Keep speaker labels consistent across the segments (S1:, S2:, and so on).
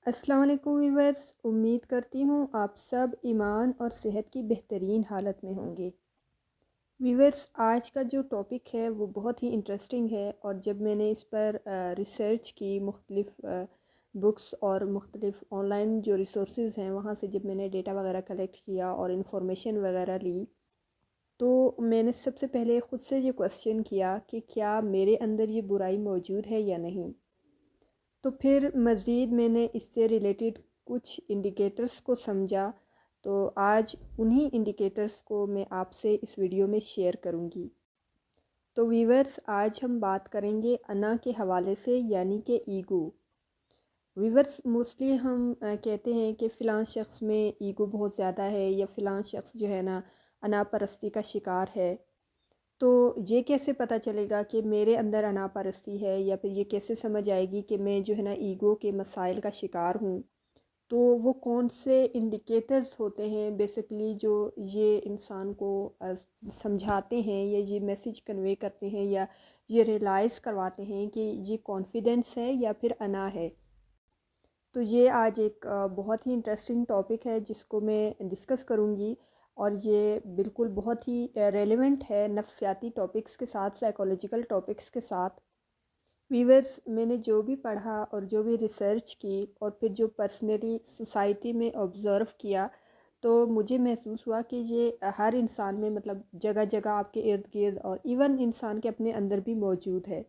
S1: السلام علیکم ویورز، امید کرتی ہوں آپ سب ایمان اور صحت کی بہترین حالت میں ہوں گے۔ ویورز، آج کا جو ٹاپک ہے وہ بہت ہی انٹرسٹنگ ہے، اور جب میں نے اس پر ریسرچ کی مختلف بکس اور مختلف آن لائن جو ریسورسز ہیں وہاں سے جب میں نے ڈیٹا وغیرہ کلیکٹ کیا اور انفارمیشن وغیرہ لی، تو میں نے سب سے پہلے خود سے یہ کویسچن کیا کہ کیا میرے اندر یہ برائی موجود ہے یا نہیں۔ تو پھر مزید میں نے اس سے ریلیٹڈ کچھ انڈیکیٹرز کو سمجھا، تو آج انہی انڈیکیٹرز کو میں آپ سے اس ویڈیو میں شیئر کروں گی۔ تو ویورز، آج ہم بات کریں گے انا کے حوالے سے، یعنی کہ ایگو۔ ویورز، موسٹلی ہم کہتے ہیں کہ فلاں شخص میں ایگو بہت زیادہ ہے، یا فلاں شخص جو ہے نا انا پرستی کا شکار ہے۔ تو یہ کیسے پتہ چلے گا کہ میرے اندر انا پرستی ہے، یا پھر یہ کیسے سمجھ آئے گی کہ میں جو ہے نا ایگو کے مسائل کا شکار ہوں؟ تو وہ کون سے انڈیکیٹرز ہوتے ہیں بیسکلی جو یہ انسان کو سمجھاتے ہیں، یا یہ میسیج کنوے کرتے ہیں، یا یہ ریئلائز کرواتے ہیں کہ یہ کانفیڈنس ہے یا پھر انا ہے؟ تو یہ آج ایک بہت ہی انٹرسٹنگ ٹاپک ہے جس کو میں ڈسکس کروں گی، اور یہ بالکل بہت ہی ریلیونٹ ہے نفسیاتی ٹاپکس کے ساتھ، سائیکولوجیکل ٹاپکس کے ساتھ۔ ویورز، میں نے جو بھی پڑھا اور جو بھی ریسرچ کی، اور پھر جو پرسنلی سوسائٹی میں آبزرو کیا، تو مجھے محسوس ہوا کہ یہ ہر انسان میں، مطلب جگہ جگہ آپ کے ارد گرد، اور ایون انسان کے اپنے اندر بھی موجود ہے۔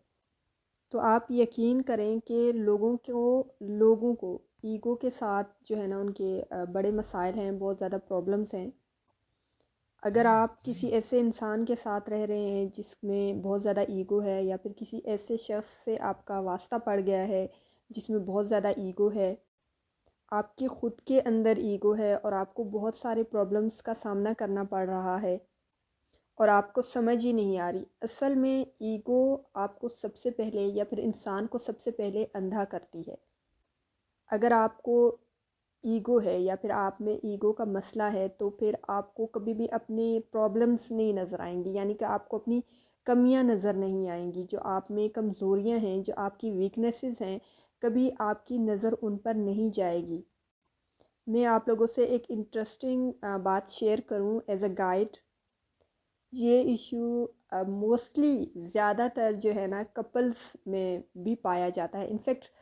S1: تو آپ یقین کریں کہ لوگوں کو ایگو کے ساتھ جو ہے نا ان کے بڑے مسائل ہیں، بہت زیادہ پرابلمس ہیں۔ اگر آپ کسی ایسے انسان کے ساتھ رہ رہے ہیں جس میں بہت زیادہ ایگو ہے، یا پھر کسی ایسے شخص سے آپ کا واسطہ پڑ گیا ہے جس میں بہت زیادہ ایگو ہے، آپ کے خود کے اندر ایگو ہے، اور آپ کو بہت سارے پرابلمس کا سامنا کرنا پڑ رہا ہے، اور آپ کو سمجھ ہی نہیں آ رہی، اصل میں ایگو آپ کو سب سے پہلے، یا پھر انسان کو سب سے پہلے اندھا کرتی ہے۔ اگر آپ کو ایگو ہے، یا پھر آپ میں ایگو کا مسئلہ ہے، تو پھر آپ کو کبھی بھی اپنے پرابلمس نہیں نظر آئیں گی، یعنی کہ آپ کو اپنی کمیاں نظر نہیں آئیں گی، جو آپ میں کمزوریاں ہیں، جو آپ کی ویکنیسز ہیں، کبھی آپ کی نظر ان پر نہیں جائے گی۔ میں آپ لوگوں سے ایک انٹرسٹنگ بات شیئر کروں ایز اے گائیڈ۔ یہ ایشو موسٹلی زیادہ تر جو ہے نا کپلز میں بھی پایا جاتا ہے، انفیکٹ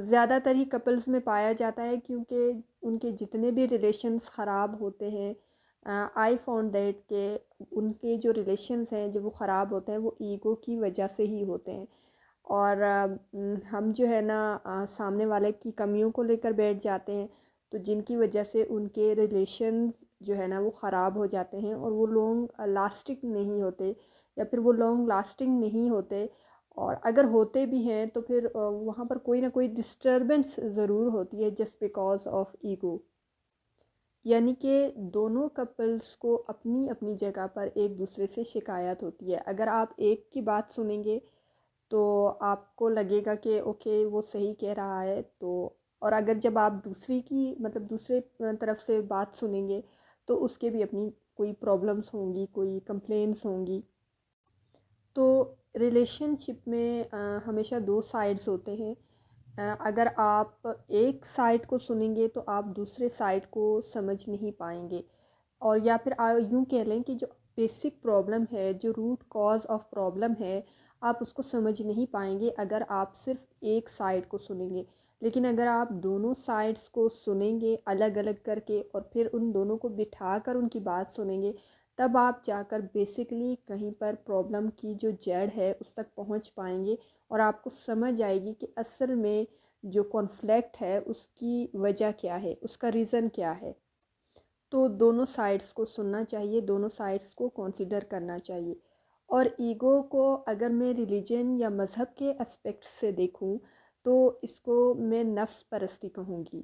S1: زیادہ تر ہی کپلز میں پایا جاتا ہے، کیونکہ ان کے جتنے بھی ریلیشنز خراب ہوتے ہیں، آئی فاؤنڈ دیٹ کہ ان کے جو ریلیشنز ہیں جب وہ خراب ہوتے ہیں وہ ایگو کی وجہ سے ہی ہوتے ہیں، اور ہم جو ہے نا سامنے والے کی کمیوں کو لے کر بیٹھ جاتے ہیں، تو جن کی وجہ سے ان کے ریلیشنز جو ہے نا وہ خراب ہو جاتے ہیں، اور وہ لانگ لاسٹنگ نہیں ہوتے، یا پھر وہ لانگ لاسٹنگ نہیں ہوتے، اور اگر ہوتے بھی ہیں تو پھر وہاں پر کوئی نہ کوئی ڈسٹربنس ضرور ہوتی ہے جسٹ بیکاز آف ایگو۔ یعنی کہ دونوں کپلز کو اپنی اپنی جگہ پر ایک دوسرے سے شکایت ہوتی ہے۔ اگر آپ ایک کی بات سنیں گے تو آپ کو لگے گا کہ اوکے وہ صحیح کہہ رہا ہے، تو اور اگر جب آپ دوسری کی مطلب دوسرے طرف سے بات سنیں گے تو اس کے بھی اپنی کوئی پرابلمس ہوں گی، کوئی کمپلینس ہوں گی۔ تو ریلیشن شپ میں ہمیشہ دو سائڈز ہوتے ہیں۔ اگر آپ ایک سائڈ کو سنیں گے تو آپ دوسرے سائڈ کو سمجھ نہیں پائیں گے، اور یا پھر یوں کہہ لیں کہ جو بیسک پرابلم ہے، جو روٹ کاز آف پرابلم ہے، آپ اس کو سمجھ نہیں پائیں گے اگر آپ صرف ایک سائڈ کو سنیں گے۔ لیکن اگر آپ دونوں سائڈز کو سنیں گے الگ الگ کر کے، اور پھر ان دونوں کو بٹھا کر ان کی بات سنیں گے، تب آپ جا کر بیسکلی کہیں پر پرابلم کی جو جڑ ہے اس تک پہنچ پائیں گے، اور آپ کو سمجھ آئے گی کہ اصل میں جو کانفلکٹ ہے اس کی وجہ کیا ہے، اس کا ریزن کیا ہے۔ تو دونوں سائڈز کو سننا چاہیے، دونوں سائڈز کو کنسیڈر کرنا چاہیے۔ اور ایگو کو اگر میں ریلیجن یا مذہب کے اسپیکٹ سے دیکھوں تو اس کو میں نفس پرستی کہوں گی۔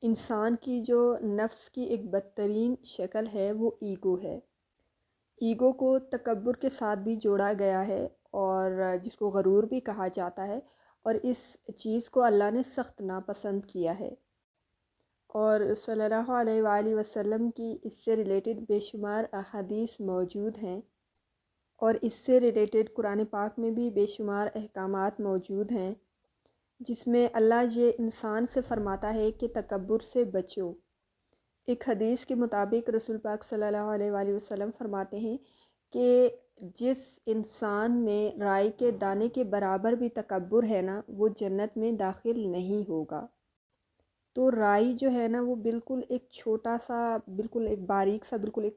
S1: انسان کی جو نفس کی ایک بدترین شکل ہے وہ ایگو ہے۔ ایگو کو تکبر کے ساتھ بھی جوڑا گیا ہے، اور جس کو غرور بھی کہا جاتا ہے، اور اس چیز کو اللہ نے سخت ناپسند کیا ہے۔ اور صلی اللہ علیہ وآلہ وسلم کی اس سے ریلیٹڈ بے شمار احادیث موجود ہیں، اور اس سے ریلیٹڈ قرآن پاک میں بھی بے شمار احکامات موجود ہیں۔ جس میں اللہ یہ انسان سے فرماتا ہے کہ تکبر سے بچو۔ ایک حدیث کے مطابق رسول پاک صلی اللہ علیہ وآلہ وسلم فرماتے ہیں کہ جس انسان میں رائی کے دانے کے برابر بھی تکبر ہے نا، وہ جنت میں داخل نہیں ہوگا۔ تو رائی جو ہے نا وہ بالکل ایک چھوٹا سا، بالکل ایک باریک سا، بالکل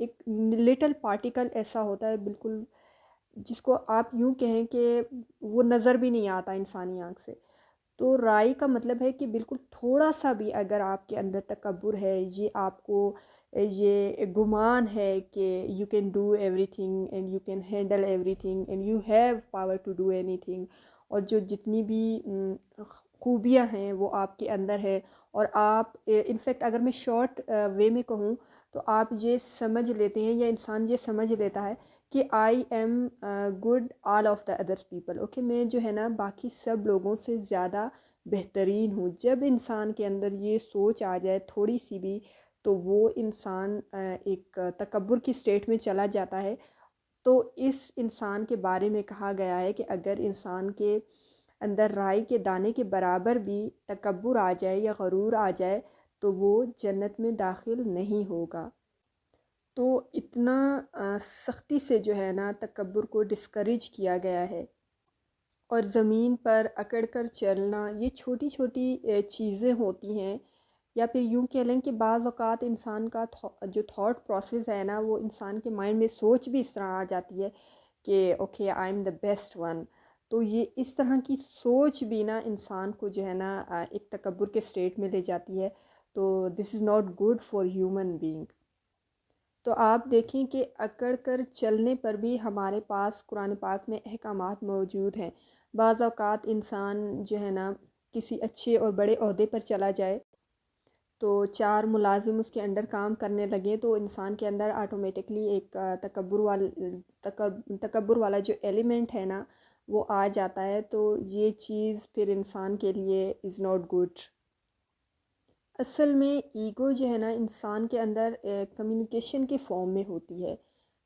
S1: ایک لٹل پارٹیکل ایسا ہوتا ہے، بالکل جس کو آپ یوں کہیں کہ وہ نظر بھی نہیں آتا انسانی آنکھ سے۔ تو رائی کا مطلب ہے کہ بالکل تھوڑا سا بھی اگر آپ کے اندر تکبر ہے، یہ آپ کو یہ گمان ہے کہ you can do everything and you can handle everything and you have power to do anything, اور جو جتنی بھی خوبیاں ہیں وہ آپ کے اندر ہے، اور آپ انفیکٹ اگر میں شارٹ وے میں کہوں تو آپ یہ سمجھ لیتے ہیں یا انسان یہ سمجھ لیتا ہے کہ I am good all of the others people, okay, میں جو ہے نا باقی سب لوگوں سے زیادہ بہترین ہوں۔ جب انسان کے اندر یہ سوچ آ جائے تھوڑی سی بھی، تو وہ انسان ایک تکبر کی سٹیٹ میں چلا جاتا ہے۔ تو اس انسان کے بارے میں کہا گیا ہے کہ اگر انسان کے اندر رائی کے دانے کے برابر بھی تکبر آ جائے یا غرور آ جائے تو وہ جنت میں داخل نہیں ہوگا۔ تو اتنا سختی سے جو ہے نا تکبر کو ڈسکریج کیا گیا ہے، اور زمین پر اکڑ کر چلنا یہ چھوٹی چھوٹی چیزیں ہوتی ہیں، یا پھر یوں کہہ لیں کہ بعض اوقات انسان کا جو تھاٹ پروسیس ہے نا، وہ انسان کے مائنڈ میں سوچ بھی اس طرح آ جاتی ہے کہ okay I am the best one. تو یہ اس طرح کی سوچ بھی نا انسان کو جو ہے نا ایک تکبر کے سٹیٹ میں لے جاتی ہے۔ تو this is not good for human being. تو آپ دیکھیں کہ اکڑ کر چلنے پر بھی ہمارے پاس قرآن پاک میں احکامات موجود ہیں۔ بعض اوقات انسان جو ہے نا کسی اچھے اور بڑے عہدے پر چلا جائے تو 4 ملازم اس کے انڈر کام کرنے لگے، تو انسان کے اندر آٹومیٹکلی ایک تکبر والا جو ایلیمنٹ ہے نا وہ آ جاتا ہے۔ تو یہ چیز پھر انسان کے لیے از ناٹ گڈ۔ اصل میں ایگو جو ہے نا انسان کے اندر کمیونیکیشن کے فارم میں ہوتی ہے۔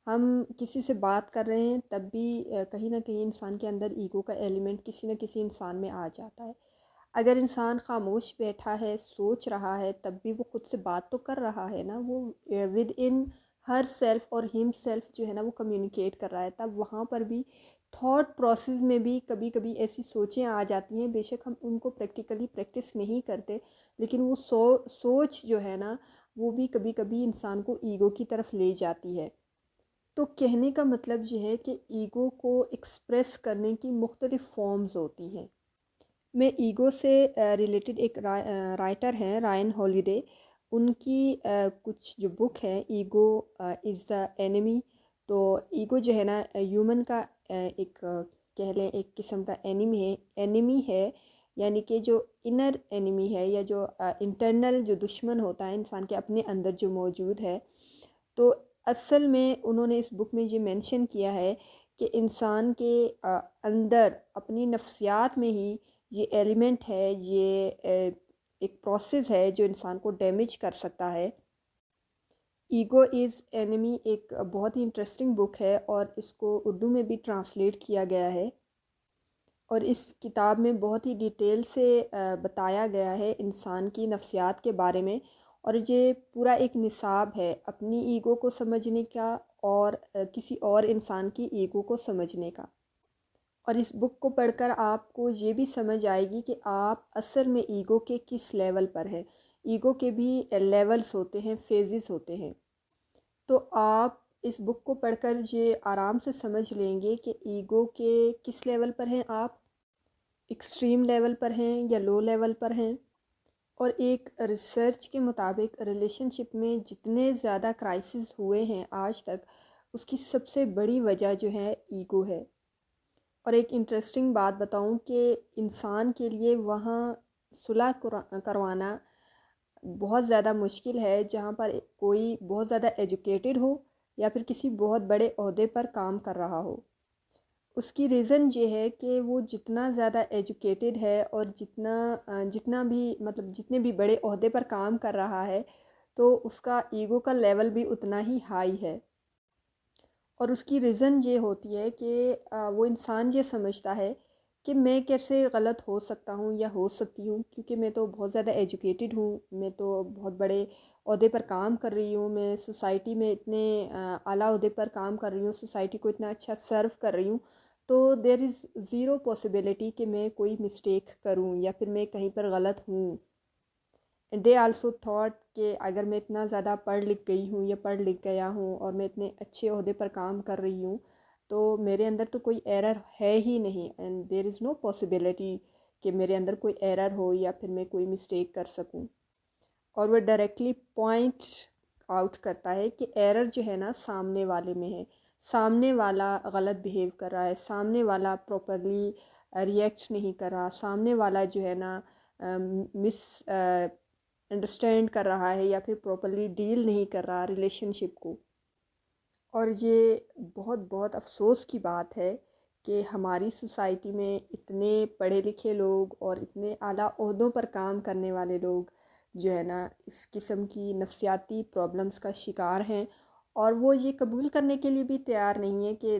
S1: ہم کسی سے بات کر رہے ہیں تب بھی کہیں نہ کہیں انسان کے اندر ایگو کا ایلیمنٹ کسی نہ کسی انسان میں آ جاتا ہے۔ اگر انسان خاموش بیٹھا ہے، سوچ رہا ہے، تب بھی وہ خود سے بات تو کر رہا ہے نا، وہ ود ان ہر سیلف اور ہم سیلف جو ہے نا وہ کمیونیکیٹ کر رہا ہے۔ تب وہاں پر بھی تھاٹ پروسیس میں بھی کبھی کبھی ایسی سوچیں آ جاتی ہیں، بے شک ہم ان کو پریکٹیکلی پریکٹس نہیں کرتے، لیکن وہ سوچ جو ہے نا وہ بھی کبھی کبھی انسان کو ایگو کی طرف لے جاتی ہے۔ تو کہنے کا مطلب یہ ہے کہ ایگو کو ایکسپریس کرنے کی مختلف فارمز ہوتی ہیں۔ میں ایگو سے ریلیٹڈ ایک رائٹر ہیں رائن ہالیڈے، ان کی کچھ جو بک ہے ایگو از دا اینیمی۔ تو ایگو جو ہے نا ہیومن کا ایک کہہ لیں ایک قسم کا اینیمی ہے، یعنی کہ جو انر اینیمی ہے، یا جو انٹرنل جو دشمن ہوتا ہے انسان کے اپنے اندر جو موجود ہے۔ تو اصل میں انہوں نے اس بک میں یہ مینشن کیا ہے کہ انسان کے اندر اپنی نفسیات میں ہی یہ ایلیمنٹ ہے، یہ ایک پروسیس ہے جو انسان کو ڈیمیج کر سکتا ہے۔ ایگو از اینیمی ایک بہت ہی انٹرسٹنگ بک ہے، اور اس کو اردو میں بھی ٹرانسلیٹ کیا گیا ہے، اور اس کتاب میں بہت ہی ڈیٹیل سے بتایا گیا ہے انسان کی نفسیات کے بارے میں، اور یہ پورا ایک نصاب ہے اپنی ایگو کو سمجھنے کا اور کسی اور انسان کی ایگو کو سمجھنے کا۔ اور اس بک کو پڑھ کر آپ کو یہ بھی سمجھ آئے گی کہ آپ اصل میں ایگو کے کس لیول پر ہیں۔ ایگو کے بھی لیولز ہوتے ہیں، فیزز ہوتے ہیں۔ تو آپ اس بک کو پڑھ کر یہ آرام سے سمجھ لیں گے کہ ایگو کے کس لیول پر ہیں آپ، ایکسٹریم لیول پر ہیں یا لو لیول پر ہیں۔ اور ایک ریسرچ کے مطابق ریلیشن شپ میں جتنے زیادہ کرائسس ہوئے ہیں آج تک، اس کی سب سے بڑی وجہ جو ہے ایگو ہے۔ اور ایک انٹرسٹنگ بات بتاؤں کہ انسان کے لیے وہاں صلح کروانا بہت زیادہ مشکل ہے جہاں پر کوئی بہت زیادہ ایجوکیٹڈ ہو یا پھر کسی بہت بڑے عہدے پر کام کر رہا ہو۔ اس کی ریزن یہ ہے کہ وہ جتنا زیادہ ایجوکیٹڈ ہے اور جتنا بھی مطلب جتنے بھی بڑے عہدے پر کام کر رہا ہے، تو اس کا ایگو کا لیول بھی اتنا ہی ہائی ہے۔ اور اس کی ریزن یہ ہوتی ہے کہ وہ انسان یہ سمجھتا ہے کہ میں کیسے غلط ہو سکتا ہوں یا ہو سکتی ہوں، کیونکہ میں تو بہت زیادہ ایجوکیٹڈ ہوں، میں تو بہت بڑے عہدے پر کام کر رہی ہوں، میں سوسائٹی میں اتنے اعلیٰ عہدے پر کام کر رہی ہوں، سوسائٹی کو اتنا اچھا سرو کر رہی ہوں، تو دیر از زیرو پاسبلٹی کہ میں کوئی مسٹیک کروں یا پھر میں کہیں پر غلط ہوں۔ دے آلسو تھاٹ کہ اگر میں اتنا زیادہ پڑھ لکھ گئی ہوں یا پڑھ لکھ گیا ہوں اور میں اتنے اچھے عہدے پر کام کر رہی ہوں تو میرے اندر تو کوئی ایرر ہے ہی نہیں، and there is no possibility کہ میرے اندر کوئی ایرر ہو یا پھر میں کوئی مسٹیک کر سکوں۔ اور وہ ڈائریکٹلی پوائنٹ آؤٹ کرتا ہے کہ ایرر جو ہے نا سامنے والے میں ہے، سامنے والا غلط بیہیو کر رہا ہے، سامنے والا پراپرلی ریئیکٹ نہیں کر رہا، سامنے والا جو ہے نا مس انڈرسٹینڈ کر رہا ہے یا پھر پراپرلی ڈیل نہیں کر رہا ریلیشن شپ کو۔ اور یہ بہت بہت افسوس کی بات ہے کہ ہماری سوسائٹی میں اتنے پڑھے لکھے لوگ اور اتنے اعلیٰ عہدوں پر کام کرنے والے لوگ جو ہے نا اس قسم کی نفسیاتی پرابلمس کا شکار ہیں، اور وہ یہ قبول کرنے کے لیے بھی تیار نہیں ہے کہ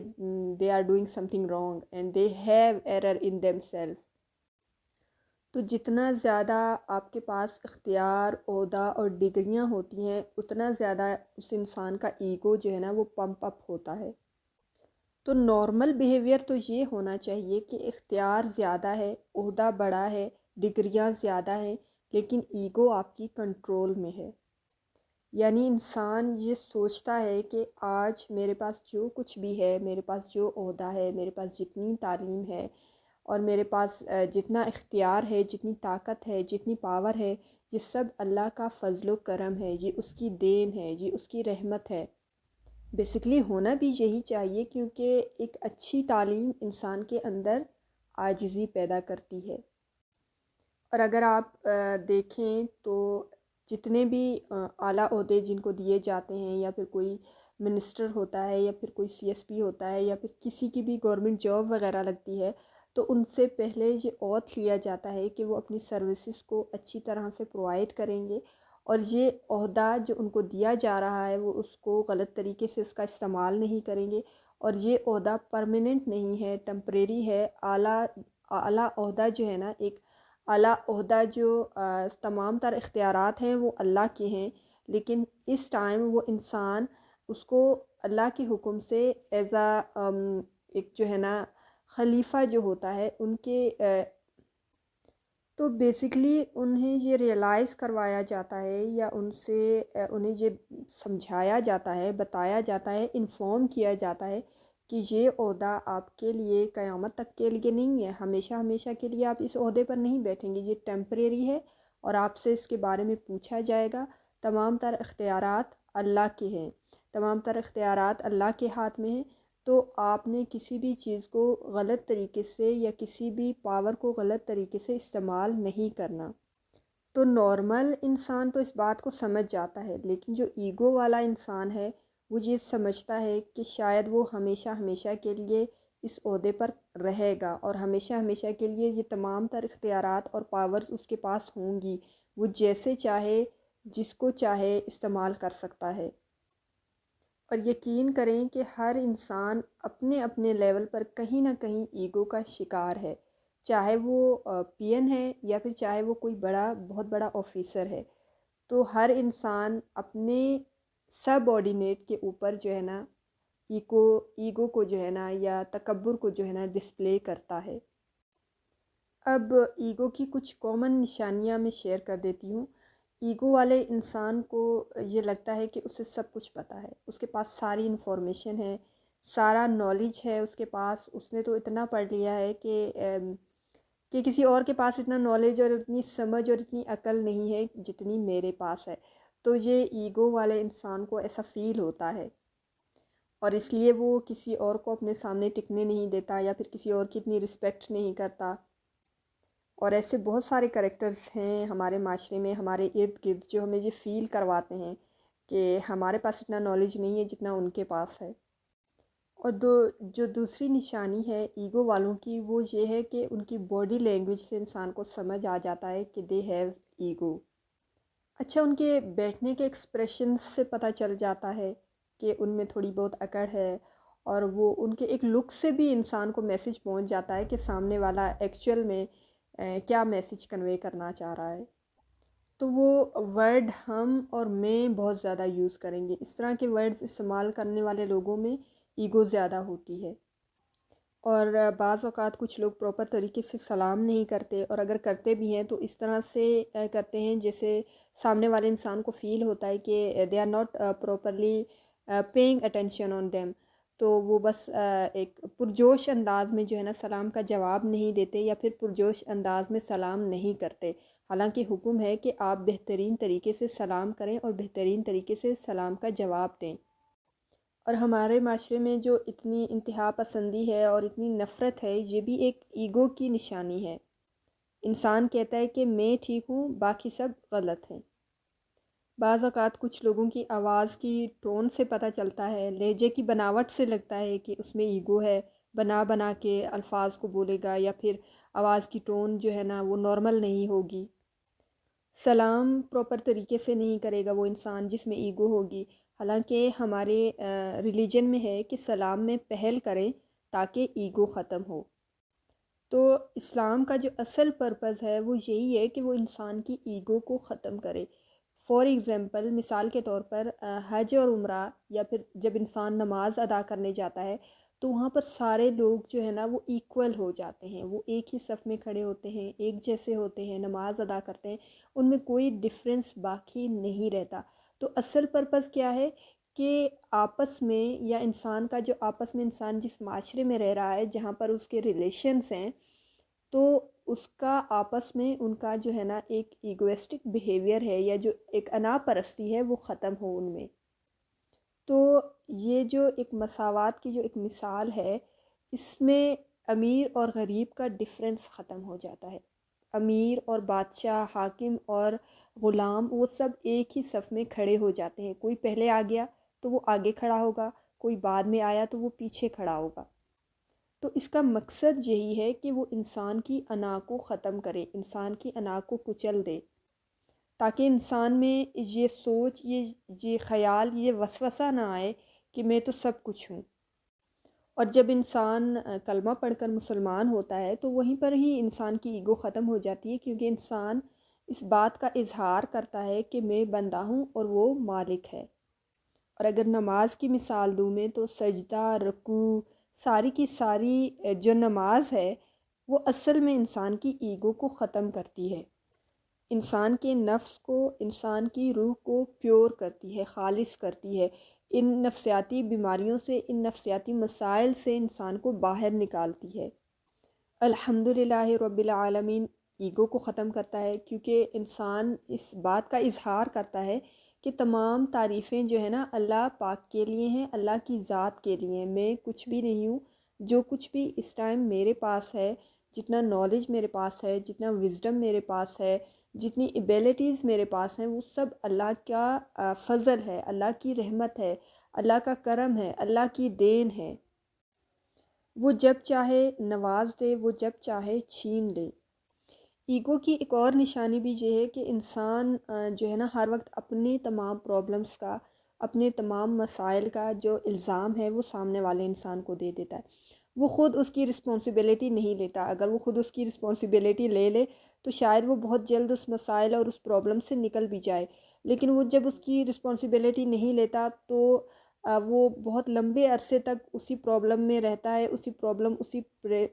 S1: they are doing something wrong and they have error in them self. تو جتنا زیادہ آپ کے پاس اختیار، عہدہ اور ڈگریاں ہوتی ہیں اتنا زیادہ اس انسان کا ایگو جو ہے نا وہ پمپ اپ ہوتا ہے۔ تو نارمل بیہیویئر تو یہ ہونا چاہیے کہ اختیار زیادہ ہے، عہدہ بڑا ہے، ڈگریاں زیادہ ہیں، لیکن ایگو آپ کی کنٹرول میں ہے۔ یعنی انسان یہ سوچتا ہے کہ آج میرے پاس جو کچھ بھی ہے، میرے پاس جو عہدہ ہے، میرے پاس جتنی تعلیم ہے اور میرے پاس جتنا اختیار ہے، جتنی طاقت ہے، جتنی پاور ہے، یہ سب اللہ کا فضل و کرم ہے، یہ اس کی دین ہے، یہ اس کی رحمت ہے۔ بیسکلی ہونا بھی یہی چاہیے، کیونکہ ایک اچھی تعلیم انسان کے اندر عاجزی پیدا کرتی ہے۔ اور اگر آپ دیکھیں تو جتنے بھی اعلیٰ عہدے جن کو دیے جاتے ہیں، یا پھر کوئی منسٹر ہوتا ہے یا پھر کوئی سی ایس پی ہوتا ہے یا پھر کسی کی بھی گورنمنٹ جاب وغیرہ لگتی ہے، تو ان سے پہلے یہ اوتھ لیا جاتا ہے کہ وہ اپنی سروسز کو اچھی طرح سے پرووائڈ کریں گے، اور یہ عہدہ جو ان کو دیا جا رہا ہے وہ اس کو غلط طریقے سے اس کا استعمال نہیں کریں گے، اور یہ عہدہ پرماننٹ نہیں ہے، ٹمپریری ہے۔ اعلیٰ عہدہ جو ہے نا، ایک اعلیٰ عہدہ جو تمام تر اختیارات ہیں وہ اللہ کے ہیں، لیکن اس ٹائم وہ انسان اس کو اللہ کے حکم سے ایز ایک جو ہے نا خلیفہ جو ہوتا ہے ان کے تو بیسکلی انہیں یہ ریئلائز کروایا جاتا ہے یا انہیں یہ سمجھایا جاتا ہے، بتایا جاتا ہے، انفارم کیا جاتا ہے کہ یہ عہدہ آپ کے لیے قیامت تک کے لیے نہیں ہے، ہمیشہ ہمیشہ کے لیے آپ اس عہدے پر نہیں بیٹھیں گے، یہ ٹیمپریری ہے اور آپ سے اس کے بارے میں پوچھا جائے گا۔ تمام تر اختیارات اللہ کے ہیں، تمام تر اختیارات اللہ کے ہاتھ میں ہیں، تو آپ نے کسی بھی چیز کو غلط طریقے سے یا کسی بھی پاور کو غلط طریقے سے استعمال نہیں کرنا۔ تو نارمل انسان تو اس بات کو سمجھ جاتا ہے، لیکن جو ایگو والا انسان ہے وہ یہ سمجھتا ہے کہ شاید وہ ہمیشہ ہمیشہ کے لیے اس عہدے پر رہے گا اور ہمیشہ ہمیشہ کے لیے یہ تمام تر اختیارات اور پاورز اس کے پاس ہوں گی، وہ جیسے چاہے جس کو چاہے استعمال کر سکتا ہے۔ اور یقین کریں کہ ہر انسان اپنے اپنے لیول پر کہیں نہ کہیں ایگو کا شکار ہے، چاہے وہ پی این ہے یا پھر چاہے وہ کوئی بہت بڑا آفیسر ہے، تو ہر انسان اپنے سب آرڈینیٹ کے اوپر جو ہے نا ایگو کو جو ہے نا یا تکبر کو جو ہے نا ڈسپلے کرتا ہے۔ اب ایگو کی کچھ کامن نشانیاں میں شیئر کر دیتی ہوں۔ ایگو والے انسان کو یہ لگتا ہے کہ اسے سب کچھ پتہ ہے، اس کے پاس ساری انفارمیشن ہے، سارا نالج ہے اس کے پاس، اس نے تو اتنا پڑھ لیا ہے کہ کسی اور کے پاس اتنا نالج اور اتنی سمجھ اور اتنی عقل نہیں ہے جتنی میرے پاس ہے۔ تو یہ ایگو والے انسان کو ایسا فیل ہوتا ہے، اور اس لیے وہ کسی اور کو اپنے سامنے ٹکنے نہیں دیتا یا پھر کسی اور کی اتنی رسپیکٹ نہیں کرتا۔ اور ایسے بہت سارے کریکٹرز ہیں ہمارے معاشرے میں، ہمارے ارد گرد، جو ہمیں یہ فیل کرواتے ہیں کہ ہمارے پاس اتنا نالج نہیں ہے جتنا ان کے پاس ہے۔ اور جو دوسری نشانی ہے ایگو والوں کی، وہ یہ ہے کہ ان کی باڈی لینگویج سے انسان کو سمجھ آ جاتا ہے کہ دے ہیو ایگو۔ اچھا، ان کے بیٹھنے کے ایکسپریشنز سے پتہ چل جاتا ہے کہ ان میں تھوڑی بہت اکڑ ہے، اور وہ ان کے ایک لک سے بھی انسان کو میسج پہنچ جاتا ہے کہ سامنے والا ایکچوئل میں کیا میسج کنوے کرنا چاہ رہا ہے۔ تو وہ ورڈ ہم اور میں بہت زیادہ یوز کریں گے، اس طرح کے ورڈز استعمال کرنے والے لوگوں میں ایگو زیادہ ہوتی ہے۔ اور بعض اوقات کچھ لوگ پراپر طریقے سے سلام نہیں کرتے، اور اگر کرتے بھی ہیں تو اس طرح سے کرتے ہیں جیسے سامنے والے انسان کو فیل ہوتا ہے کہ they are not properly paying attention on them, تو وہ بس ایک پرجوش انداز میں جو ہے نا سلام کا جواب نہیں دیتے، یا پھر پرجوش انداز میں سلام نہیں کرتے۔ حالانکہ حکم ہے کہ آپ بہترین طریقے سے سلام کریں اور بہترین طریقے سے سلام کا جواب دیں۔ اور ہمارے معاشرے میں جو اتنی انتہا پسندی ہے اور اتنی نفرت ہے، یہ بھی ایک ایگو کی نشانی ہے۔ انسان کہتا ہے کہ میں ٹھیک ہوں، باقی سب غلط ہیں۔ بعض اوقات کچھ لوگوں کی آواز کی ٹون سے پتہ چلتا ہے، لہجے کی بناوٹ سے لگتا ہے کہ اس میں ایگو ہے، بنا بنا کے الفاظ کو بولے گا، یا پھر آواز کی ٹون جو ہے نا وہ نارمل نہیں ہوگی۔ سلام پراپر طریقے سے نہیں کرے گا وہ انسان جس میں ایگو ہوگی۔ حالانکہ ہمارے ریلیجن میں ہے کہ سلام میں پہل کریں تاکہ ایگو ختم ہو۔ تو اسلام کا جو اصل پرپز ہے وہ یہی ہے کہ وہ انسان کی ایگو کو ختم کرے۔ فار ایگزامپل، مثال کے طور پر حج اور عمرہ، یا پھر جب انسان نماز ادا کرنے جاتا ہے تو وہاں پر سارے لوگ جو ہے نا وہ ایکول ہو جاتے ہیں، وہ ایک ہی صف میں کھڑے ہوتے ہیں، ایک جیسے ہوتے ہیں، نماز ادا کرتے ہیں، ان میں کوئی ڈفرینس باقی نہیں رہتا۔ تو اصل پرپز کیا ہے کہ آپس میں، یا انسان کا جو آپس میں انسان جس معاشرے میں رہ رہا ہے جہاں پر اس کے ریلیشنز ہیں، تو اس کا آپس میں ان کا جو ہے نا ایک ایگوئسٹک بیہیویئر ہے، یا جو ایک انا پرستی ہے، وہ ختم ہو ان میں۔ تو یہ جو ایک مساوات کی جو ایک مثال ہے، اس میں امیر اور غریب کا ڈفرینس ختم ہو جاتا ہے۔ امیر اور بادشاہ، حاکم اور غلام، وہ سب ایک ہی صف میں کھڑے ہو جاتے ہیں۔ کوئی پہلے آ گیا تو وہ آگے کھڑا ہوگا، کوئی بعد میں آیا تو وہ پیچھے کھڑا ہوگا۔ تو اس کا مقصد یہی ہے کہ وہ انسان کی انا کو ختم کرے، انسان کی انا کو کچل دے، تاکہ انسان میں یہ سوچ، یہ خیال، یہ وسوسہ نہ آئے کہ میں تو سب کچھ ہوں۔ اور جب انسان کلمہ پڑھ کر مسلمان ہوتا ہے تو وہیں پر ہی انسان کی ایگو ختم ہو جاتی ہے، کیونکہ انسان اس بات کا اظہار کرتا ہے کہ میں بندہ ہوں اور وہ مالک ہے۔ اور اگر نماز کی مثال دوں میں، تو سجدہ، رکوع، ساری کی ساری جو نماز ہے وہ اصل میں انسان کی ایگو کو ختم کرتی ہے، انسان کے نفس کو، انسان کی روح کو پیور کرتی ہے، خالص کرتی ہے، ان نفسیاتی بیماریوں سے، ان نفسیاتی مسائل سے انسان کو باہر نکالتی ہے۔ الحمدللہ رب العالمین ایگو کو ختم کرتا ہے، کیونکہ انسان اس بات کا اظہار کرتا ہے کہ تمام تعریفیں جو ہے نا اللہ پاک کے لیے ہیں، اللہ کی ذات کے لیے ہیں، میں کچھ بھی نہیں ہوں۔ جو کچھ بھی اس ٹائم میرے پاس ہے، جتنا نالج میرے پاس ہے، جتنا وزڈم میرے پاس ہے، جتنی ایبیلٹیز میرے پاس ہیں، وہ سب اللہ کا فضل ہے، اللہ کی رحمت ہے، اللہ کا کرم ہے، اللہ کی دین ہے۔ وہ جب چاہے نواز دے، وہ جب چاہے چھین لے۔ ایگو کی ایک اور نشانی بھی یہ ہے کہ انسان جو ہے نا ہر وقت اپنے تمام پرابلمس کا، اپنے تمام مسائل کا جو الزام ہے وہ سامنے والے انسان کو دے دیتا ہے۔ وہ خود اس کی رسپانسبلٹی نہیں لیتا۔ اگر وہ خود اس کی رسپانسبلٹی لے لے تو شاید وہ بہت جلد اس مسائل اور اس پرابلم سے نکل بھی جائے، لیکن وہ جب اس کی رسپانسبلٹی نہیں لیتا تو وہ بہت لمبے عرصے تک اسی پرابلم میں رہتا ہے، اسی پرابلم، اسی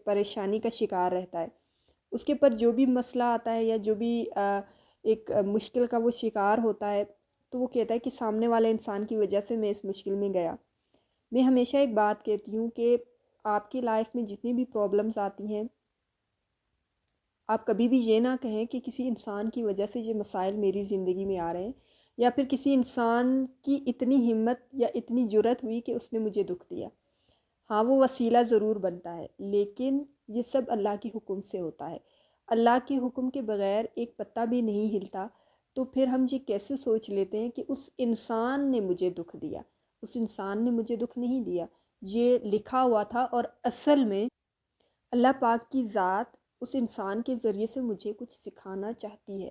S1: پریشانی کا شکار رہتا ہے۔ اس کے پر جو بھی مسئلہ آتا ہے، یا جو بھی ایک مشکل کا وہ شکار ہوتا ہے، تو وہ کہتا ہے کہ سامنے والے انسان کی وجہ سے میں اس مشکل میں گیا۔ میں ہمیشہ ایک بات کہتی ہوں کہ آپ کی لائف میں جتنی بھی پرابلمز آتی ہیں، آپ کبھی بھی یہ نہ کہیں کہ کسی انسان کی وجہ سے یہ مسائل میری زندگی میں آ رہے ہیں، یا پھر کسی انسان کی اتنی ہمت یا اتنی جرأت ہوئی کہ اس نے مجھے دکھ دیا۔ ہاں، وہ وسیلہ ضرور بنتا ہے، لیکن یہ سب اللہ کی حکم سے ہوتا ہے۔ اللہ کے حکم کے بغیر ایک پتا بھی نہیں ہلتا، تو پھر ہم یہ کیسے سوچ لیتے ہیں کہ اس انسان نے مجھے دکھ دیا؟ اس انسان نے مجھے دکھ نہیں دیا، یہ لکھا ہوا تھا، اور اصل میں اللہ پاک کی ذات اس انسان کے ذریعے سے مجھے کچھ سکھانا چاہتی ہے۔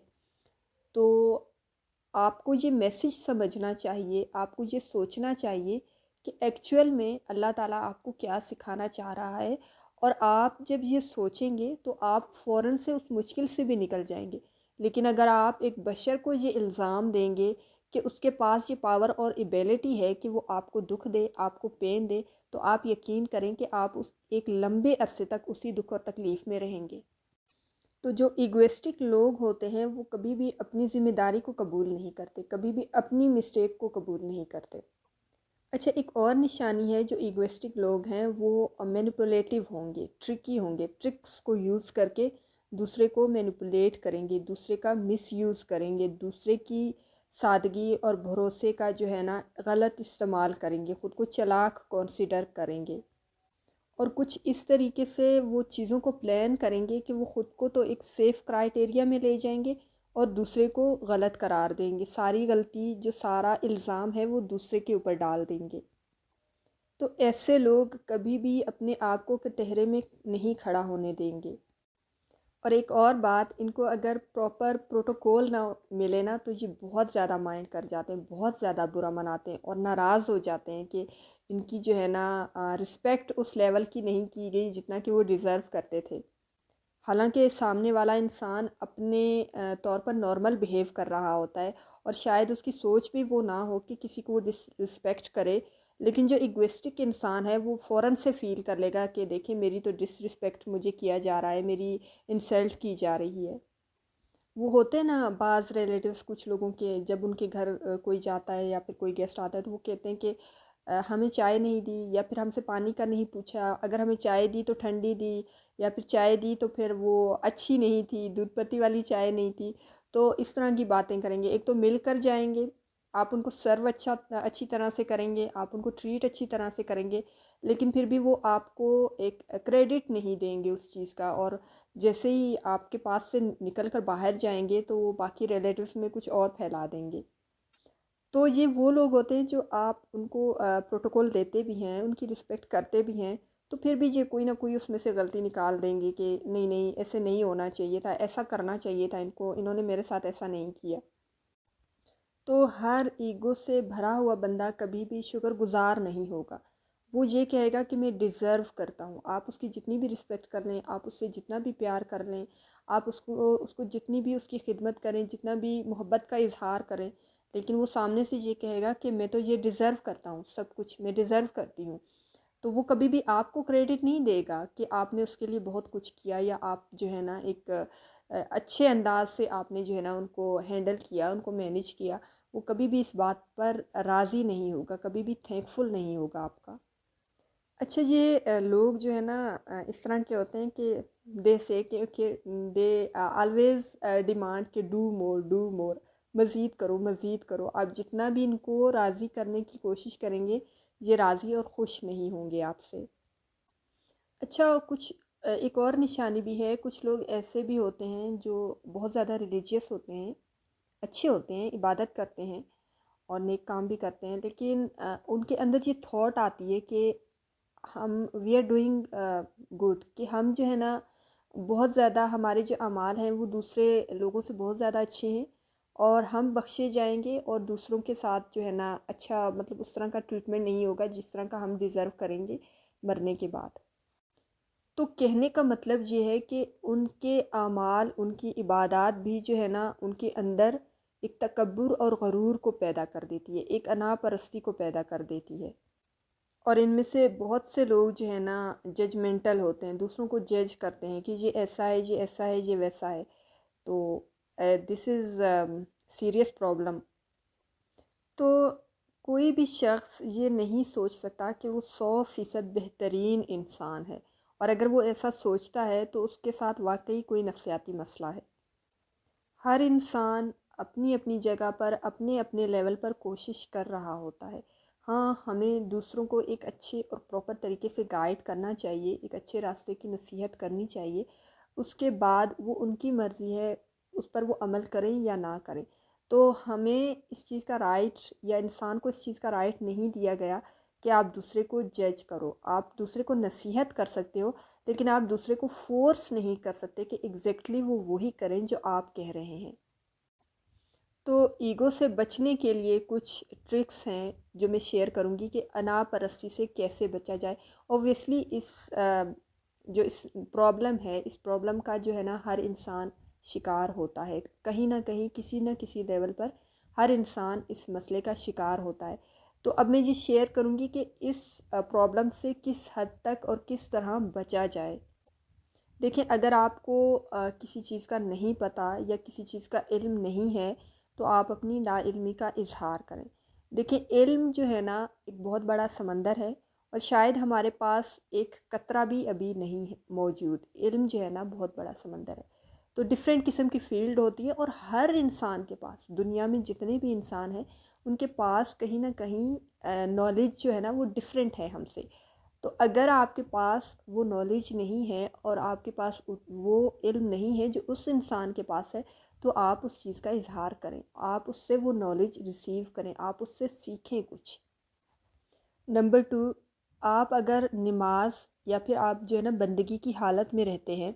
S1: تو آپ کو یہ میسج سمجھنا چاہیے، آپ کو یہ سوچنا چاہیے کہ ایکچول میں اللہ تعالیٰ آپ کو کیا سکھانا چاہ رہا ہے، اور آپ جب یہ سوچیں گے تو آپ فوراً سے اس مشکل سے بھی نکل جائیں گے۔ لیکن اگر آپ ایک بشر کو یہ الزام دیں گے کہ اس کے پاس یہ پاور اور ایبیلٹی ہے کہ وہ آپ کو دکھ دے، آپ کو پین دے، تو آپ یقین کریں کہ آپ اس ایک لمبے عرصے تک اسی دکھ اور تکلیف میں رہیں گے۔ تو جو ایگوئسٹک لوگ ہوتے ہیں وہ کبھی بھی اپنی ذمہ داری کو قبول نہیں کرتے، کبھی بھی اپنی مسٹیک کو قبول نہیں کرتے۔ اچھا، ایک اور نشانی ہے جو ایگوئسٹک لوگ ہیں، وہ مینیپولیٹیو ہوں گے، ٹرکی ہوں گے، ٹرکس کو یوز کر کے دوسرے کو مینیپولیٹ کریں گے، دوسرے کا مس یوز کریں گے، دوسرے کی سادگی اور بھروسے کا جو ہے نا غلط استعمال کریں گے، خود کو چالاک کنسیڈر کریں گے، اور کچھ اس طریقے سے وہ چیزوں کو پلان کریں گے کہ وہ خود کو تو ایک سیف کرائٹیریا میں لے جائیں گے اور دوسرے کو غلط قرار دیں گے، ساری غلطی جو سارا الزام ہے وہ دوسرے کے اوپر ڈال دیں گے۔ تو ایسے لوگ کبھی بھی اپنے آپ کو کٹہرے میں نہیں کھڑا ہونے دیں گے۔ اور ایک اور بات، ان کو اگر پراپر پروٹوکول نہ ملے نا تو یہ بہت زیادہ مائنڈ کر جاتے ہیں، بہت زیادہ برا مناتے ہیں اور ناراض ہو جاتے ہیں کہ ان کی جو ہے نا رسپیکٹ اس لیول کی نہیں کی گئی جتنا کہ وہ ڈیزرو کرتے تھے۔ حالانکہ سامنے والا انسان اپنے طور پر نارمل بیہیو کر رہا ہوتا ہے، اور شاید اس کی سوچ بھی وہ نہ ہو کہ کسی کو وہ ڈس رسپیکٹ کرے، لیکن جو ایگوئسٹک انسان ہے وہ فوراً سے فیل کر لے گا کہ دیکھیں میری تو ڈس رسپیکٹ مجھے کیا جا رہا ہے، میری انسلٹ کی جا رہی ہے۔ وہ ہوتے ہیں نا بعض ریلیٹیوز کچھ لوگوں کے، جب ان کے گھر کوئی جاتا ہے یا پھر کوئی گیسٹ آتا ہے تو وہ کہتے ہیں کہ ہمیں چائے نہیں دی، یا پھر ہم سے پانی کا نہیں پوچھا، اگر ہمیں چائے دی تو ٹھنڈی دی، یا پھر چائے دی تو پھر وہ اچھی نہیں تھی، دودھ پتی والی چائے نہیں تھی۔ تو اس طرح کی باتیں کریں گے۔ ایک تو مل کر جائیں گے، آپ ان کو سرو اچھی طرح سے کریں گے، آپ ان کو ٹریٹ اچھی طرح سے کریں گے، لیکن پھر بھی وہ آپ کو ایک کریڈٹ نہیں دیں گے اس چیز کا، اور جیسے ہی آپ کے پاس سے نکل کر باہر جائیں گے تو وہ باقی ریلیٹیوز میں کچھ اور پھیلا دیں گے۔ تو یہ وہ لوگ ہوتے ہیں جو آپ ان کو پروٹوکول دیتے بھی ہیں، ان کی رسپیکٹ کرتے بھی ہیں، تو پھر بھی یہ کوئی نہ کوئی اس میں سے غلطی نکال دیں گے کہ نہیں نہیں ایسے نہیں ہونا چاہیے تھا، ایسا کرنا چاہیے تھا ان کو، انہوں نے میرے ساتھ ایسا نہیں کیا۔ تو ہر ایگو سے بھرا ہوا بندہ کبھی بھی شکر گزار نہیں ہوگا۔ وہ یہ کہے گا کہ میں ڈیزرو کرتا ہوں۔ آپ اس کی جتنی بھی رسپیکٹ کر لیں، آپ اس سے جتنا بھی پیار کر لیں، آپ اس کو جتنی بھی اس کی خدمت کریں، جتنا بھی محبت کا اظہار کریں، لیکن وہ سامنے سے یہ کہے گا کہ میں تو یہ ڈیزرو کرتا ہوں، سب کچھ میں ڈیزرو کرتی ہوں۔ تو وہ کبھی بھی آپ کو کریڈٹ نہیں دے گا کہ آپ نے اس کے لیے بہت کچھ کیا، یا آپ جو ہے نا ایک اچھے انداز سے آپ نے جو ہے نا ان کو ہینڈل کیا، ان کو مینیج کیا۔ وہ کبھی بھی اس بات پر راضی نہیں ہوگا، کبھی بھی تھینکفل نہیں ہوگا آپ کا۔ اچھا، یہ لوگ جو ہے نا اس طرح کے ہوتے ہیں کہ دے آلویز ڈیمانڈ کہ ڈو مور ڈو مور، مزید کرو مزید کرو۔ آپ جتنا بھی ان کو راضی کرنے کی کوشش کریں گے، یہ راضی اور خوش نہیں ہوں گے آپ سے۔ اچھا، کچھ ایک اور نشانی بھی ہے، کچھ لوگ ایسے بھی ہوتے ہیں جو بہت زیادہ ریلیجیس ہوتے ہیں، اچھے ہوتے ہیں، عبادت کرتے ہیں اور نیک کام بھی کرتے ہیں، لیکن ان کے اندر یہ تھاٹ آتی ہے کہ ہم وی آر ڈوئنگ گڈ، کہ ہم جو ہے نا بہت زیادہ، ہمارے جو اعمال ہیں وہ دوسرے لوگوں سے بہت زیادہ اچھے ہیں، اور ہم بخشے جائیں گے، اور دوسروں کے ساتھ جو ہے نا اچھا مطلب اس طرح کا ٹریٹمنٹ نہیں ہوگا جس طرح کا ہم ڈیزرو کریں گے مرنے کے بعد۔ تو کہنے کا مطلب یہ ہے کہ ان کے اعمال، ان کی عبادات بھی جو ہے نا ان کے اندر ایک تکبر اور غرور کو پیدا کر دیتی ہے، ایک انا پرستی کو پیدا کر دیتی ہے، اور ان میں سے بہت سے لوگ جو ہے نا ججمنٹل ہوتے ہیں، دوسروں کو جج کرتے ہیں کہ یہ ایسا ہے، یہ ایسا ہے، یہ ویسا ہے۔ تو دس از سیریس پرابلم۔ تو کوئی بھی شخص یہ نہیں سوچ سکتا کہ وہ 100% بہترین انسان ہے، اور اگر وہ ایسا سوچتا ہے تو اس کے ساتھ واقعی کوئی نفسیاتی مسئلہ ہے۔ ہر انسان اپنی اپنی جگہ پر، اپنے اپنے لیول پر کوشش کر رہا ہوتا ہے۔ ہاں، ہمیں دوسروں کو ایک اچھے اور پراپر طریقے سے گائیڈ کرنا چاہیے، ایک اچھے راستے کی نصیحت کرنی چاہیے، اس کے بعد وہ ان کی مرضی ہے اس پر وہ عمل کریں یا نہ کریں۔ تو ہمیں اس چیز کا رائٹ، یا انسان کو اس چیز کا رائٹ نہیں دیا گیا کہ آپ دوسرے کو جج کرو۔ آپ دوسرے کو نصیحت کر سکتے ہو، لیکن آپ دوسرے کو فورس نہیں کر سکتے کہ ایگزیکٹلی وہ وہی کریں جو آپ کہہ رہے ہیں۔ تو ایگو سے بچنے کے لیے کچھ ٹرکس ہیں جو میں شیئر کروں گی کہ انا پرستی سے کیسے بچا جائے۔ اوبویسلی جو اس پرابلم ہے، اس پرابلم کا جو ہے نا ہر انسان شکار ہوتا ہے، کہیں نہ کہیں کسی نہ کسی لیول پر ہر انسان اس مسئلے کا شکار ہوتا ہے۔ تو اب میں یہ شیئر کروں گی کہ اس پرابلم سے کس حد تک اور کس طرح بچا جائے۔ دیکھیں، اگر آپ کو کسی چیز کا نہیں پتہ یا کسی چیز کا علم نہیں ہے تو آپ اپنی لا علمی کا اظہار کریں۔ دیکھیں، علم جو ہے نا ایک بہت بڑا سمندر ہے، اور شاید ہمارے پاس ایک قطرہ بھی ابھی نہیں ہے موجود۔ علم جو ہے نا بہت بڑا سمندر ہے، تو ڈیفرنٹ قسم کی فیلڈ ہوتی ہے، اور ہر انسان کے پاس، دنیا میں جتنے بھی انسان ہیں ان کے پاس کہیں نہ کہیں نالج جو ہے نا وہ ڈیفرنٹ ہے ہم سے۔ تو اگر آپ کے پاس وہ نالج نہیں ہے اور آپ کے پاس وہ علم نہیں ہے جو اس انسان کے پاس ہے، تو آپ اس چیز کا اظہار کریں، آپ اس سے وہ نالج ریسیو کریں، آپ اس سے سیکھیں کچھ۔ نمبر 2، آپ اگر نماز یا پھر آپ جو ہے نا بندگی کی حالت میں رہتے ہیں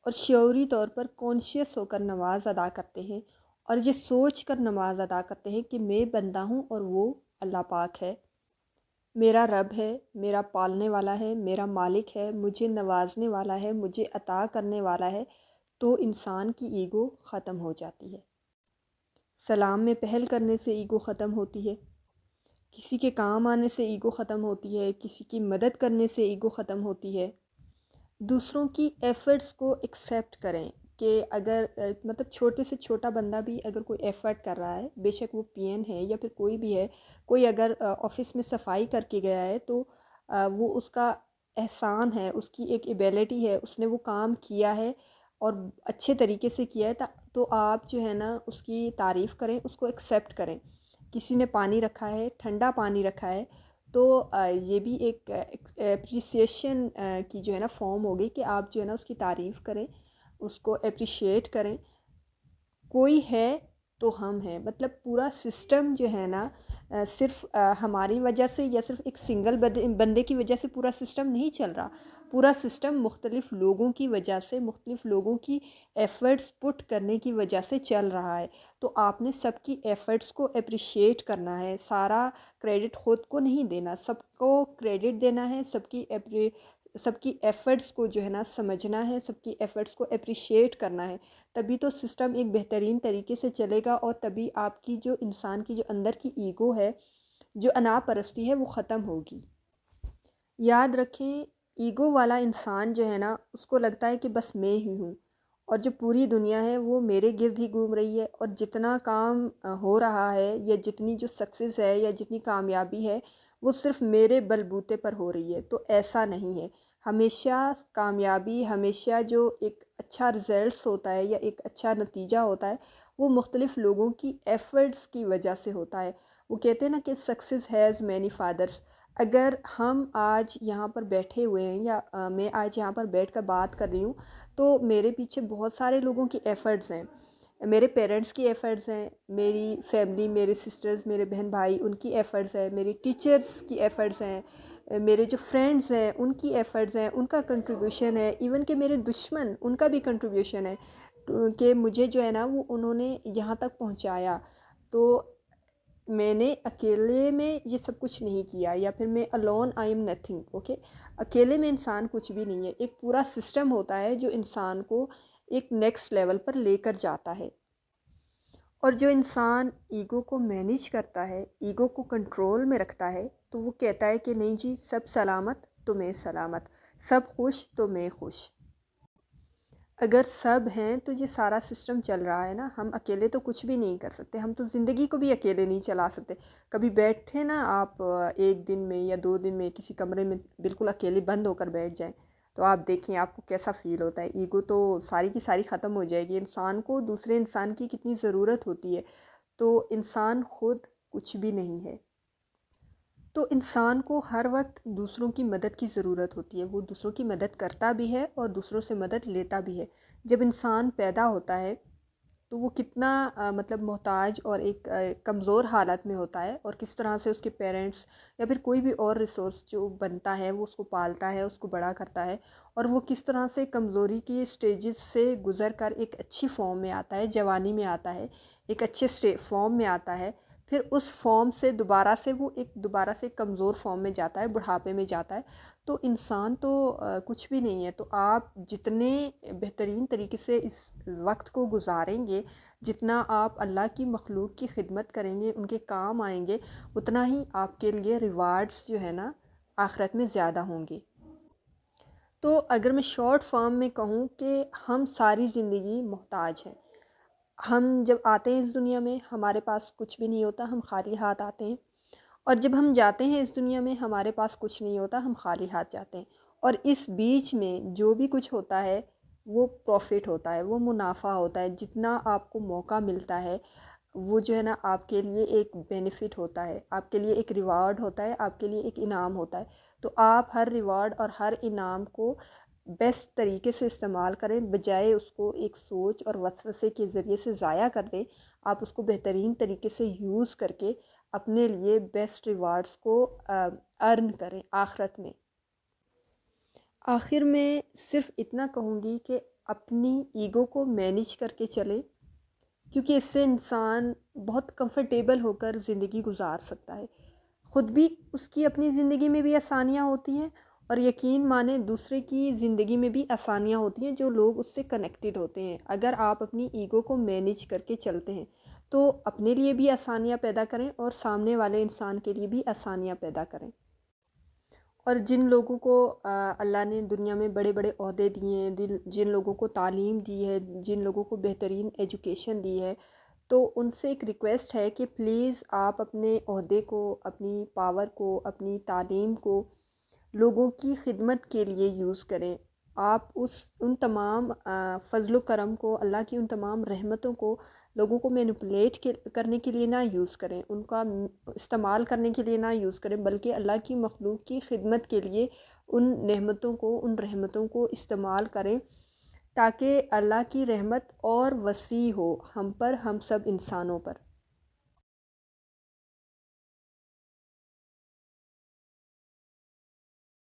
S1: اور شعوری طور پر کانشیس ہو کر نماز ادا کرتے ہیں، اور یہ سوچ کر نماز ادا کرتے ہیں کہ میں بندہ ہوں اور وہ اللہ پاک ہے، میرا رب ہے، میرا پالنے والا ہے، میرا مالک ہے، مجھے نوازنے والا ہے، مجھے عطا کرنے والا ہے، تو انسان کی ایگو ختم ہو جاتی ہے۔ سلام میں پہل کرنے سے ایگو ختم ہوتی ہے، کسی کے کام آنے سے ایگو ختم ہوتی ہے، کسی کی مدد کرنے سے ایگو ختم ہوتی ہے۔ دوسروں کی ایفرٹس کو ایکسیپٹ کریں کہ اگر مطلب چھوٹے سے چھوٹا بندہ بھی اگر کوئی ایفرٹ کر رہا ہے، بے شک وہ پی این ہے یا پھر کوئی بھی ہے، کوئی اگر آفس میں صفائی کر کے گیا ہے تو وہ اس کا احسان ہے، اس کی ایک ایبیلٹی ہے، اس نے وہ کام کیا ہے اور اچھے طریقے سے کیا ہے، تو آپ جو ہے نا اس کی تعریف کریں، اس کو ایکسیپٹ کریں۔ کسی نے پانی رکھا ہے، ٹھنڈا پانی رکھا ہے، تو یہ بھی ایک اپریسیشن کی جو ہے نا فارم ہوگی کہ آپ جو ہے نا اس کی تعریف کریں، اس کو اپریشیٹ کریں۔ کوئی ہے تو ہم ہیں، مطلب پورا سسٹم جو ہے نا صرف ہماری وجہ سے یا صرف ایک سنگل بندے کی وجہ سے پورا سسٹم نہیں چل رہا، پورا سسٹم مختلف لوگوں کی وجہ سے، مختلف لوگوں کی ایفرٹس پٹ کرنے کی وجہ سے چل رہا ہے۔ تو آپ نے سب کی ایفرٹس کو اپریشیٹ کرنا ہے، سارا کریڈٹ خود کو نہیں دینا، سب کو کریڈٹ دینا ہے، سب کی ایفرٹس کو جو ہے نا سمجھنا ہے، سب کی ایفرٹس کو اپریشیٹ کرنا ہے، تبھی تو سسٹم ایک بہترین طریقے سے چلے گا، اور تبھی آپ کی جو انسان کی جو اندر کی ایگو ہے، جو انا پرستی ہے، وہ ختم ہوگی۔ یاد رکھیں، ایگو والا انسان جو ہے نا اس کو لگتا ہے کہ بس میں ہی ہوں، اور جو پوری دنیا ہے وہ میرے گرد ہی گھوم رہی ہے، اور جتنا کام ہو رہا ہے یا جتنی جو سکسیس ہے یا جتنی کامیابی ہے وہ صرف میرے بلبوتے پر ہو رہی ہے۔ تو ایسا نہیں ہے، ہمیشہ کامیابی، ہمیشہ جو ایک اچھا رزلٹس ہوتا ہے یا ایک اچھا نتیجہ ہوتا ہے وہ مختلف لوگوں کی ایفرٹس کی وجہ سے ہوتا ہے۔ وہ کہتے ہیں نا کہ سکسیس ہیز مینی فادرس۔ اگر ہم آج یہاں پر بیٹھے ہوئے ہیں یا میں آج یہاں پر بیٹھ کر بات کر رہی ہوں، تو میرے پیچھے بہت سارے لوگوں کی ایفرٹس ہیں، میرے پیرنٹس کی ایفرٹس ہیں، میری فیملی، میرے سسٹرز، میرے بہن بھائی، ان کی ایفرٹس ہیں، میری ٹیچرز کی ایفرٹس ہیں، میرے جو فرینڈز ہیں ان کی ایفرٹس ہیں، ان کا کنٹریبیوشن ہے، ایون کہ میرے دشمن، ان کا بھی کنٹریبیوشن ہے کہ مجھے جو ہے نا وہ انہوں نے یہاں تک پہنچایا۔ تو میں نے اکیلے میں یہ سب کچھ نہیں کیا، یا پھر میں alone I am nothing، okay? اکیلے میں انسان کچھ بھی نہیں ہے، ایک پورا سسٹم ہوتا ہے جو انسان کو ایک نیکسٹ لیول پر لے کر جاتا ہے۔ اور جو انسان ایگو کو مینیج کرتا ہے، ایگو کو کنٹرول میں رکھتا ہے، تو وہ کہتا ہے کہ نہیں جی، سب سلامت تو میں سلامت، سب خوش تو میں خوش۔ اگر سب ہیں تو یہ سارا سسٹم چل رہا ہے نا، ہم اکیلے تو کچھ بھی نہیں کر سکتے، ہم تو زندگی کو بھی اکیلے نہیں چلا سکتے۔ کبھی بیٹھے نا آپ ایک دن میں یا 2 دن میں کسی کمرے میں بالکل اکیلے بند ہو کر بیٹھ جائیں، تو آپ دیکھیں آپ کو کیسا فیل ہوتا ہے۔ ایگو تو ساری کی ساری ختم ہو جائے گی، انسان کو دوسرے انسان کی کتنی ضرورت ہوتی ہے، تو انسان خود کچھ بھی نہیں ہے۔ تو انسان کو ہر وقت دوسروں کی مدد کی ضرورت ہوتی ہے، وہ دوسروں کی مدد کرتا بھی ہے اور دوسروں سے مدد لیتا بھی ہے۔ جب انسان پیدا ہوتا ہے تو وہ کتنا مطلب محتاج اور ایک کمزور حالت میں ہوتا ہے، اور کس طرح سے اس کے پیرنٹس یا پھر کوئی بھی اور ریسورس جو بنتا ہے وہ اس کو پالتا ہے، اس کو بڑا کرتا ہے، اور وہ کس طرح سے کمزوری کی سٹیجز سے گزر کر ایک اچھی فارم میں آتا ہے، جوانی میں آتا ہے، ایک اچھے فارم میں آتا ہے، پھر اس فارم سے دوبارہ سے کمزور فارم میں جاتا ہے، بڑھاپے میں جاتا ہے۔ تو انسان تو کچھ بھی نہیں ہے۔ تو آپ جتنے بہترین طریقے سے اس وقت کو گزاریں گے، جتنا آپ اللہ کی مخلوق کی خدمت کریں گے، ان کے کام آئیں گے، اتنا ہی آپ کے لیے ریوارڈز جو ہے نا آخرت میں زیادہ ہوں گے۔ تو اگر میں شارٹ فارم میں کہوں کہ ہم ساری زندگی محتاج ہیں۔ ہم جب آتے ہیں اس دنیا میں ہمارے پاس کچھ بھی نہیں ہوتا، ہم خالی ہاتھ آتے ہیں، اور جب ہم جاتے ہیں اس دنیا میں ہمارے پاس کچھ نہیں ہوتا، ہم خالی ہاتھ جاتے ہیں، اور اس بیچ میں جو بھی کچھ ہوتا ہے وہ پروفٹ ہوتا ہے، وہ منافع ہوتا ہے، جتنا آپ کو موقع ملتا ہے وہ جو ہے نا آپ کے لیے ایک بینیفٹ ہوتا ہے، آپ کے لیے ایک ریوارڈ ہوتا ہے، آپ کے لیے ایک انعام ہوتا ہے۔ تو آپ ہر ریوارڈ اور ہر انعام کو بیسٹ طریقے سے استعمال کریں، بجائے اس کو ایک سوچ اور وسوسے کے ذریعے سے ضائع کر دیں۔ آپ اس کو بہترین طریقے سے یوز کر کے اپنے لیے بیسٹ ریوارڈز کو ارن کریں آخرت میں۔ آخر میں صرف اتنا کہوں گی کہ اپنی ایگو کو مینیج کر کے چلیں، کیونکہ اس سے انسان بہت کمفرٹیبل ہو کر زندگی گزار سکتا ہے، خود بھی اس کی اپنی زندگی میں بھی آسانیاں ہوتی ہیں، اور یقین مانیں دوسرے کی زندگی میں بھی آسانیاں ہوتی ہیں جو لوگ اس سے کنیکٹڈ ہوتے ہیں۔ اگر آپ اپنی ایگو کو مینیج کر کے چلتے ہیں تو اپنے لیے بھی آسانیاں پیدا کریں اور سامنے والے انسان کے لیے بھی آسانیاں پیدا کریں۔ اور جن لوگوں کو اللہ نے دنیا میں بڑے بڑے عہدے دیے ہیں، جن لوگوں کو تعلیم دی ہے، جن لوگوں کو بہترین ایجوکیشن دی ہے، تو ان سے ایک ریکویسٹ ہے کہ پلیز آپ اپنے عہدے کو، اپنی پاور کو، اپنی تعلیم کو لوگوں کی خدمت کے لیے یوز کریں۔ آپ ان تمام فضل و کرم کو، اللہ کی ان تمام رحمتوں کو لوگوں کو مینپولیٹ کرنے کے لیے نہ یوز کریں، ان کا استعمال کرنے کے لیے نہ یوز کریں، بلکہ اللہ کی مخلوق کی خدمت کے لیے ان نعمتوں کو، ان رحمتوں کو استعمال کریں، تاکہ اللہ کی رحمت اور وسیع ہو ہم پر، ہم سب انسانوں پر۔